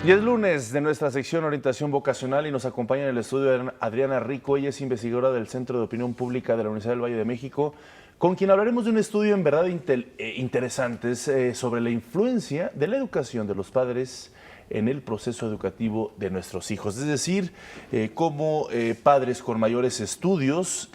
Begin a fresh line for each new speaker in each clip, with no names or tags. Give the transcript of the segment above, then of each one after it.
Y es lunes de nuestra sección Orientación Vocacional y nos acompaña en el estudio Adriana Rico. Ella es investigadora del Centro de Opinión Pública de la Universidad del Valle de México, con quien hablaremos de un estudio en verdad interesante sobre la influencia de la educación de los padres en el proceso educativo de nuestros hijos. Es decir, cómo padres con mayores estudios,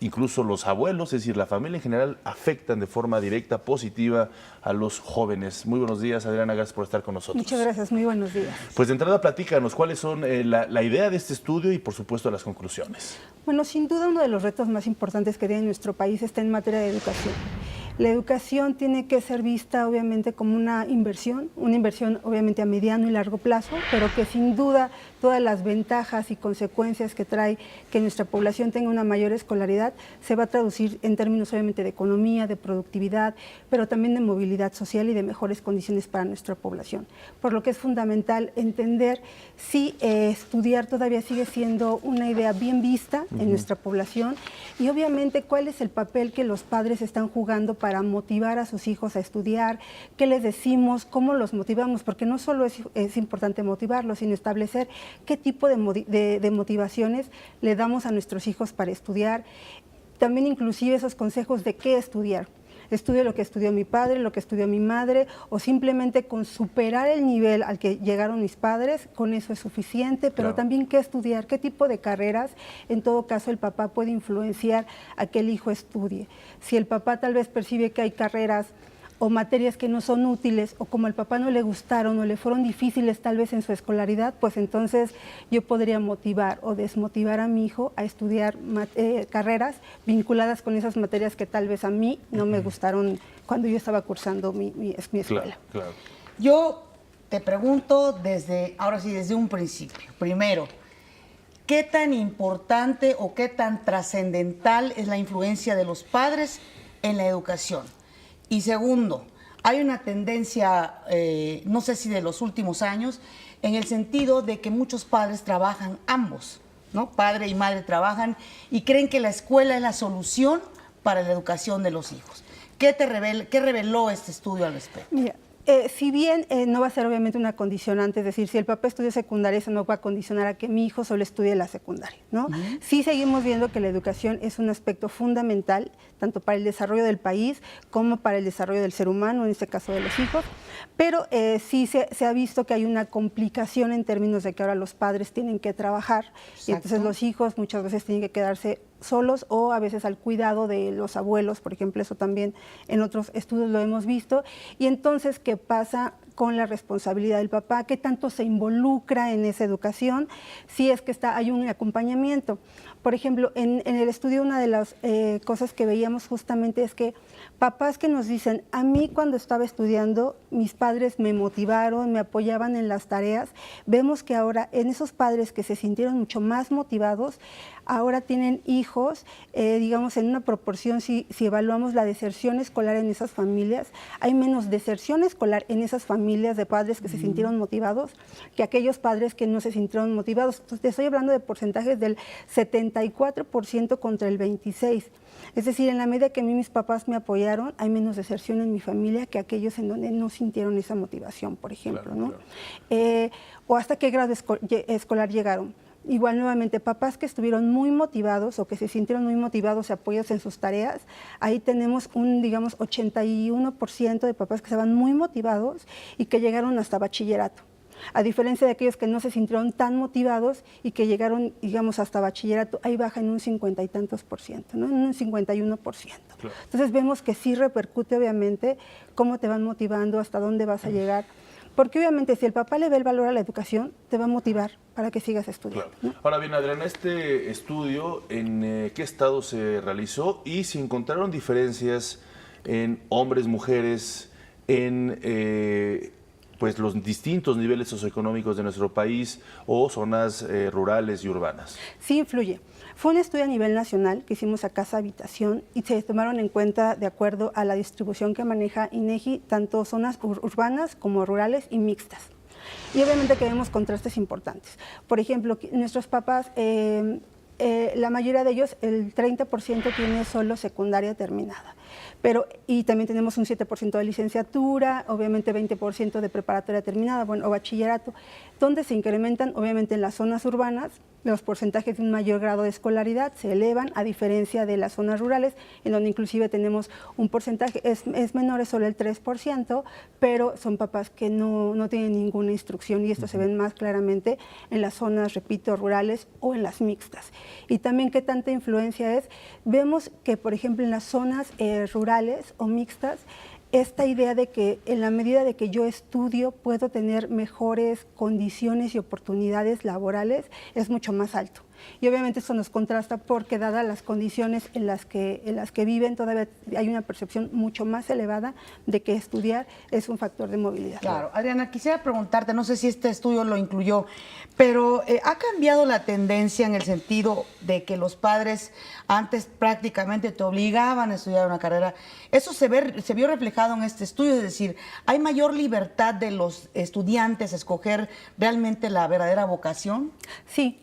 incluso los abuelos, es decir, la familia en general, afectan de forma directa, positiva a los jóvenes. Muy buenos días, Adriana, gracias por estar con nosotros.
Muchas gracias, muy buenos días.
Pues de entrada, platícanos cuáles son la idea de este estudio y, por supuesto, las conclusiones.
Bueno, sin duda uno de los retos más importantes que tiene nuestro país está en materia de educación. La educación tiene que ser vista obviamente como una inversión obviamente a mediano y largo plazo, pero que sin duda todas las ventajas y consecuencias que trae que nuestra población tenga una mayor escolaridad se va a traducir en términos obviamente de economía, de productividad, pero también de movilidad social y de mejores condiciones para nuestra población. Por lo que es fundamental entender si estudiar todavía sigue siendo una idea bien vista en nuestra población y obviamente cuál es el papel que los padres están jugando para motivar a sus hijos a estudiar, qué les decimos, cómo los motivamos, porque no solo es importante motivarlos, sino establecer qué tipo de motivaciones le damos a nuestros hijos para estudiar, también inclusive esos consejos de qué estudiar. Estudio lo que estudió mi padre, lo que estudió mi madre, o simplemente con superar el nivel al que llegaron mis padres, con eso es suficiente, pero
claro,
también qué estudiar, qué tipo de carreras, en todo caso el papá puede influenciar a que el hijo estudie. Si el papá tal vez percibe que hay carreras o materias que no son útiles, o como al papá no le gustaron o le fueron difíciles tal vez en su escolaridad, pues entonces yo podría motivar o desmotivar a mi hijo a estudiar carreras vinculadas con esas materias que tal vez a mí no me gustaron cuando yo estaba cursando mi escuela.
Claro.
Yo te pregunto ahora sí, desde un principio. Primero, ¿qué tan importante o qué tan trascendental es la influencia de los padres en la educación? Y segundo, hay una tendencia, no sé si de los últimos años, en el sentido de que muchos padres trabajan ambos, ¿no? Padre y madre trabajan y creen que la escuela es la solución para la educación de los hijos. ¿Qué reveló este estudio al respecto?
Mira, si bien no va a ser obviamente una condicionante, es decir, si el papá estudia secundaria, eso no va a condicionar a que mi hijo solo estudie la secundaria, ¿no? Sí seguimos viendo que la educación es un aspecto fundamental, tanto para el desarrollo del país como para el desarrollo del ser humano, en este caso de los hijos, pero sí se ha visto que hay una complicación en términos de que ahora los padres tienen que trabajar. Exacto. Y entonces los hijos muchas veces tienen que quedarse solos o a veces al cuidado de los abuelos, por ejemplo, eso también en otros estudios lo hemos visto. Y entonces, ¿qué pasa con la responsabilidad del papá? ¿Qué tanto se involucra en esa educación? Si es que hay un acompañamiento. Por ejemplo, en el estudio una de las cosas que veíamos justamente es que papás que nos dicen, a mí cuando estaba estudiando, mis padres me motivaron, me apoyaban en las tareas. Vemos que ahora en esos padres que se sintieron mucho más motivados, ahora tienen hijos, digamos en una proporción, si evaluamos la deserción escolar en esas familias, hay menos deserción escolar en esas familias de padres que se sintieron motivados que aquellos padres que no se sintieron motivados. Entonces, te estoy hablando de porcentajes del 74% contra el 26%. Es decir, en la medida que a mí mis papás me apoyaron, hay menos deserción en mi familia que aquellos en donde no sintieron esa motivación, por ejemplo, claro, ¿no? Claro. O hasta qué grado escolar llegaron. Igual nuevamente, papás que estuvieron muy motivados o que se sintieron muy motivados y apoyados en sus tareas, ahí tenemos un, digamos, 81% de papás que estaban muy motivados y que llegaron hasta bachillerato. A diferencia de aquellos que no se sintieron tan motivados y que llegaron, digamos, hasta bachillerato, ahí baja en un 50 y tantos %, ¿no? En un 51%. Claro. Entonces vemos que sí repercute obviamente cómo te van motivando, hasta dónde vas a llegar. Porque obviamente si el papá le ve el valor a la educación, te va a motivar para que sigas estudiando.
Claro.
¿No?
Ahora bien, Adriana, este estudio, ¿en qué estado se realizó? Y si encontraron diferencias en hombres, mujeres, en pues los distintos niveles socioeconómicos de nuestro país o zonas rurales y urbanas.
Sí influye. Fue un estudio a nivel nacional que hicimos a Casa Habitación y se tomaron en cuenta de acuerdo a la distribución que maneja INEGI, tanto zonas urbanas como rurales y mixtas. Y obviamente que vemos contrastes importantes. Por ejemplo, nuestros papás la mayoría de ellos, el 30% tiene solo secundaria terminada. Y también tenemos un 7% de licenciatura, obviamente 20% de preparatoria terminada, o bachillerato, donde se incrementan, obviamente en las zonas urbanas, los porcentajes de un mayor grado de escolaridad se elevan, a diferencia de las zonas rurales, en donde inclusive tenemos un porcentaje, es menor, es solo el 3%, pero son papás que no tienen ninguna instrucción, y esto se ve más claramente en las zonas, repito, rurales o en las mixtas. Y también qué tanta influencia es, vemos que, por ejemplo, en las zonas rurales o mixtas, esta idea de que en la medida de que yo estudio puedo tener mejores condiciones y oportunidades laborales es mucho más alto. Y obviamente esto nos contrasta porque, dadas las condiciones en las que viven, todavía hay una percepción mucho más elevada de que estudiar es un factor de movilidad.
Claro. Adriana, quisiera preguntarte, no sé si este estudio lo incluyó, pero ¿ha cambiado la tendencia en el sentido de que los padres antes prácticamente te obligaban a estudiar una carrera? Eso se vio reflejado en este estudio, es decir, ¿hay mayor libertad de los estudiantes a escoger realmente la verdadera vocación?
Sí.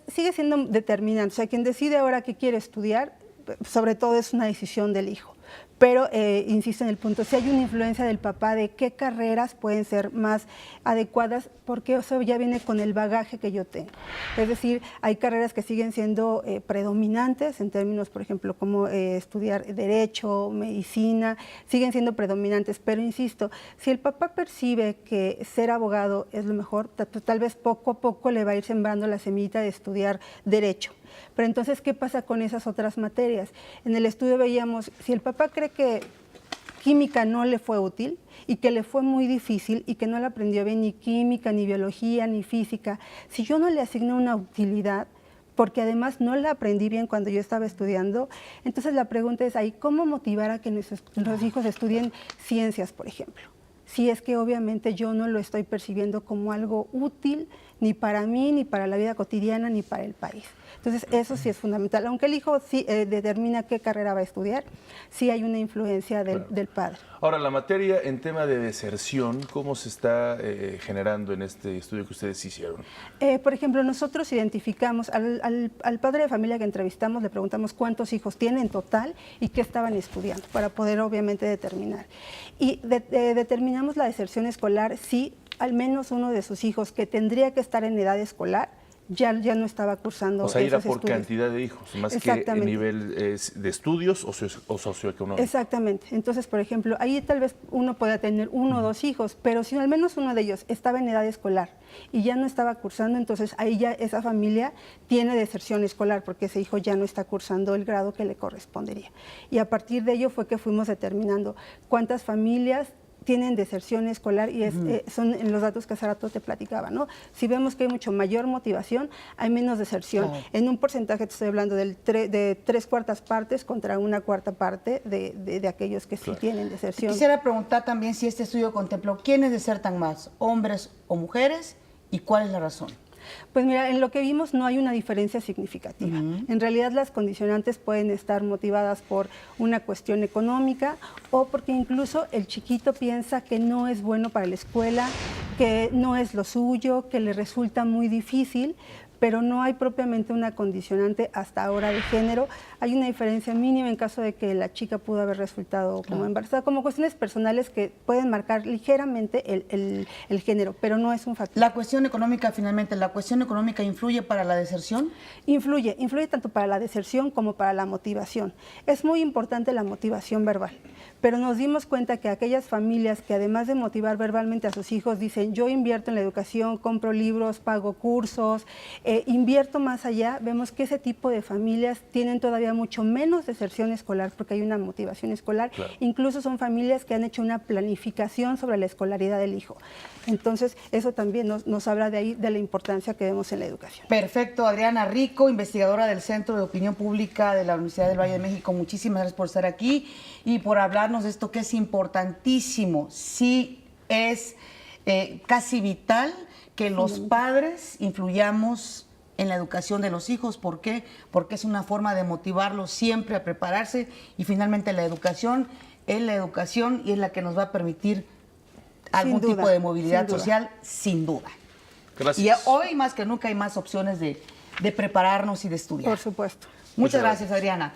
Sigue siendo determinante. O sea, quien decide ahora qué quiere estudiar, sobre todo es una decisión del hijo. Pero, insisto en el punto, si hay una influencia del papá de qué carreras pueden ser más adecuadas, porque eso ya viene con el bagaje que yo tengo. Es decir, hay carreras que siguen siendo predominantes en términos, por ejemplo, como estudiar derecho, medicina, siguen siendo predominantes. Pero, insisto, si el papá percibe que ser abogado es lo mejor, tal vez poco a poco le va a ir sembrando la semillita de estudiar derecho. Pero entonces, ¿qué pasa con esas otras materias? En el estudio veíamos, si el papá cree que química no le fue útil y que le fue muy difícil y que no le aprendió bien ni química, ni biología, ni física, si yo no le asigno una utilidad, porque además no la aprendí bien cuando yo estaba estudiando, entonces la pregunta es ahí, ¿cómo motivar a que nuestros hijos estudien ciencias, por ejemplo? Si es que obviamente yo no lo estoy percibiendo como algo útil ni para mí, ni para la vida cotidiana, ni para el país. Entonces, eso sí es fundamental. Aunque el hijo sí determina qué carrera va a estudiar, sí hay una influencia del padre.
Ahora, la materia en tema de deserción, ¿cómo se está generando en este estudio que ustedes hicieron?
Por ejemplo, nosotros identificamos al padre de familia que entrevistamos, le preguntamos cuántos hijos tiene en total y qué estaban estudiando, para poder obviamente determinar. Y determinamos la deserción escolar si al menos uno de sus hijos que tendría que estar en edad escolar ya no estaba cursando.
O sea, era por
estudios.
Cantidad de hijos, más que el nivel de estudios o socioeconómico.
Exactamente. Entonces, por ejemplo, ahí tal vez uno pueda tener uno o dos hijos, pero si al menos uno de ellos estaba en edad escolar y ya no estaba cursando, entonces ahí ya esa familia tiene deserción escolar porque ese hijo ya no está cursando el grado que le correspondería. Y a partir de ello fue que fuimos determinando cuántas familias tienen deserción escolar y son en los datos que hace rato te platicaba, ¿no? Si vemos que hay mucho mayor motivación, hay menos deserción. Claro. En un porcentaje te estoy hablando de 3/4 partes contra 1/4 parte de aquellos que sí tienen deserción.
Quisiera preguntar también si este estudio contempló quiénes desertan más, hombres o mujeres, y cuál es la razón.
Pues mira, en lo que vimos no hay una diferencia significativa. En realidad las condicionantes pueden estar motivadas por una cuestión económica o porque incluso el chiquito piensa que no es bueno para la escuela, que no es lo suyo, que le resulta muy difícil, pero no hay propiamente una condicionante hasta ahora de género. Hay una diferencia mínima en caso de que la chica pudo haber resultado como embarazada, como cuestiones personales que pueden marcar ligeramente el género, pero no es un factor.
La cuestión económica, finalmente, ¿la cuestión económica influye para la deserción?
Influye tanto para la deserción como para la motivación. Es muy importante la motivación verbal, pero nos dimos cuenta que aquellas familias que además de motivar verbalmente a sus hijos dicen yo invierto en la educación, compro libros, pago cursos, invierto más allá, vemos que ese tipo de familias tienen todavía mucho menos deserción escolar porque hay una motivación escolar. Claro. Incluso son familias que han hecho una planificación sobre la escolaridad del hijo. Entonces, eso también nos habla de ahí de la importancia que vemos en la educación.
Perfecto. Adriana Rico, investigadora del Centro de Opinión Pública de la Universidad del Valle de México, muchísimas gracias por estar aquí y por hablarnos de esto que es importantísimo. Sí, es casi vital que los padres influyamos en la educación de los hijos. ¿Por qué? Porque es una forma de motivarlos siempre a prepararse y finalmente la educación es la educación y es la que nos va a permitir algún tipo de movilidad social, sin duda.
Gracias.
Y hoy más que nunca hay más opciones de de prepararnos y de estudiar.
Por supuesto.
Muchas gracias, Adriana.